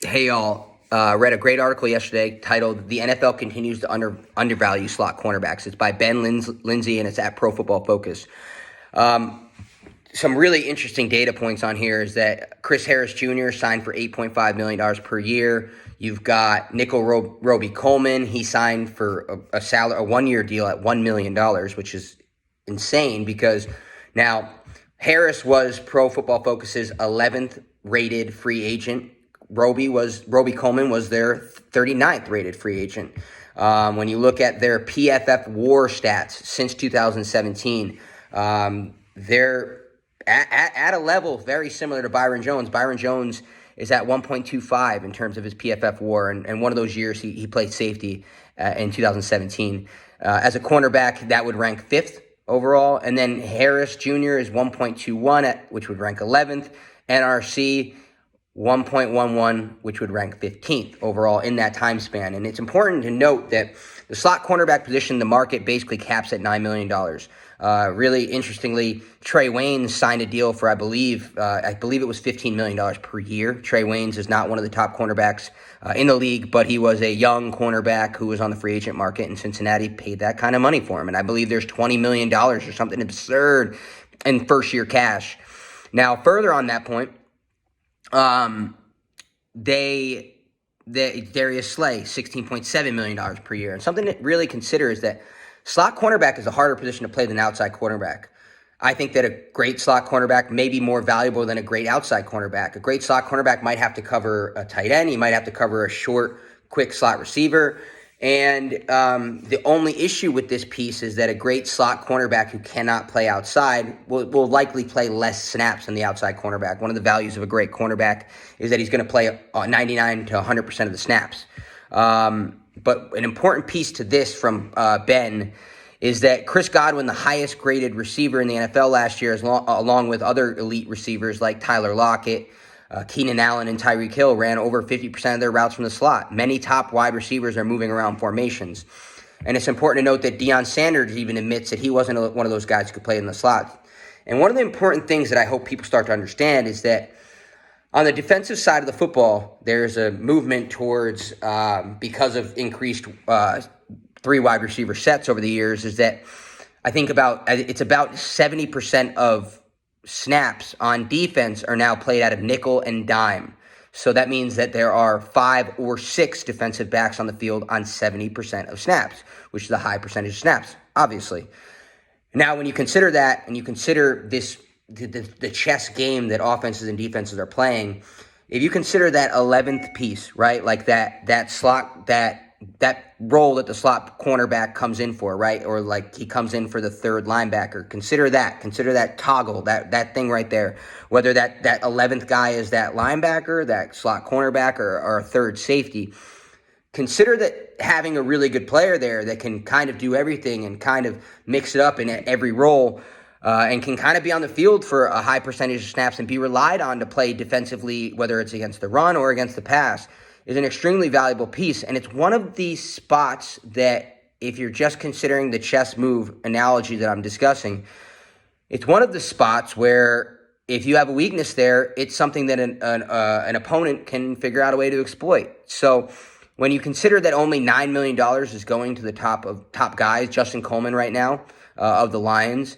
Hey y'all, read a great article yesterday titled "The NFL Continues to Undervalue Slot Cornerbacks." It's by Ben Linsey and it's at Pro Football Focus. Some really interesting data points on here is that Chris Harris Jr. signed for $8.5 million per year. You've got Nickel Roby Coleman. He signed for a one-year deal at $1 million, which is insane because now Harris was Pro Football Focus's 11th rated free agent. Roby Coleman was their 39th rated free agent. When you look at their PFF WAR stats since 2017, they're at a level very similar to Byron Jones. Byron Jones is at 1.25 in terms of his PFF WAR, and one of those years he played safety in 2017. As a cornerback, that would rank 5th overall, and then Harris Jr. is 1.21, which would rank 11th. NRC 1.11, which would rank 15th overall in that time span. And it's important to note that the slot cornerback position, the market basically caps at $9 million. Really interestingly, Trey Waynes signed a deal for, I believe it was $15 million per year. Trey Waynes is not one of the top cornerbacks in the league, but he was a young cornerback who was on the free agent market, and Cincinnati paid that kind of money for him. And I believe there's $20 million or something absurd in first-year cash. Now, further on that point, Darius Slay, $16.7 million per year. And something to really consider is that slot cornerback is a harder position to play than outside cornerback. I think that a great slot cornerback may be more valuable than a great outside cornerback. A great slot cornerback might have to cover a tight end. He might have to cover a short, quick slot receiver. And the only issue with this piece is that a great slot cornerback who cannot play outside will likely play less snaps than the outside cornerback. One of the values of a great cornerback is that he's going to play 99 to 100% of the snaps. But an important piece to this from Ben is that Chris Godwin, the highest graded receiver in the NFL last year, along with other elite receivers like Tyler Lockett, Keenan Allen, and Tyreek Hill, ran over 50% of their routes from the slot. Many top wide receivers are moving around formations. And it's important to note that Deion Sanders even admits that he wasn't one of those guys who could play in the slot. And one of the important things that I hope people start to understand is that on the defensive side of the football, there's a movement towards, because of increased three wide receiver sets over the years, is that I think it's about 70% of snaps on defense are now played out of nickel and dime. So that means that there are 5 or 6 defensive backs on the field on 70% of snaps, which is a high percentage of snaps, obviously. Now, when you consider that and you consider this, the chess game that offenses and defenses are playing, if you consider that 11th piece, right, like that slot, that role that the slot cornerback comes in for, right? Or like he comes in for the third linebacker. Consider that toggle, that thing right there. Whether that 11th guy is that linebacker, that slot cornerback, or a third safety. Consider that having a really good player there that can kind of do everything and kind of mix it up in every role and can kind of be on the field for a high percentage of snaps and be relied on to play defensively, whether it's against the run or against the pass, is an extremely valuable piece. And it's one of these spots that, if you're just considering the chess move analogy that I'm discussing, it's one of the spots where if you have a weakness there, it's something that an opponent can figure out a way to exploit. So when you consider that only $9 million is going to the top guys, Justin Coleman right now of the Lions,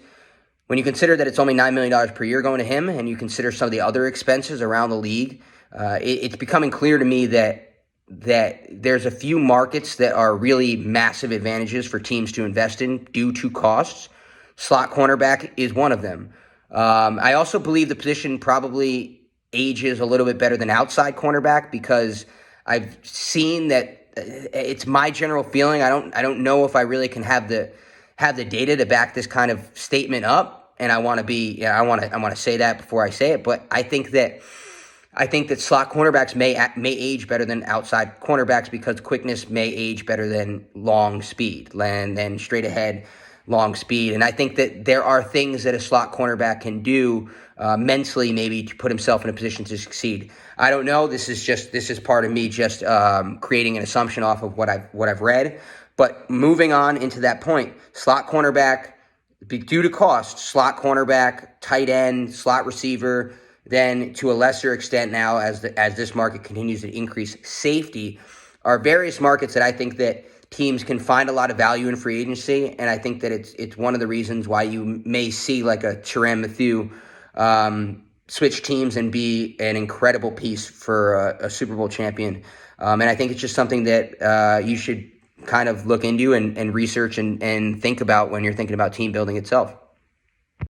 when you consider that it's only $9 million per year going to him, and you consider some of the other expenses around the league, it's becoming clear to me that there's a few markets that are really massive advantages for teams to invest in due to costs. Slot cornerback is one of them. I also believe the position probably ages a little bit better than outside cornerback because I've seen that it's my general feeling. I don't know if I really can have the data to back this kind of statement up, and I want to say that before I say it, but I think that slot cornerbacks may age better than outside cornerbacks because quickness may age better than long speed, than straight ahead long speed. And I think that there are things that a slot cornerback can do mentally, maybe, to put himself in a position to succeed. I don't know. This is part of me just creating an assumption off of what I've read. But moving on into that point, slot cornerback, due to cost, slot cornerback, tight end, slot receiver, then to a lesser extent now, as this market continues to increase, safety, are various markets that I think that teams can find a lot of value in free agency, and I think that it's one of the reasons why you may see like a Tyrann Mathieu switch teams and be an incredible piece for a Super Bowl champion. And I think it's just something that you should kind of look into and research and think about when you're thinking about team building itself.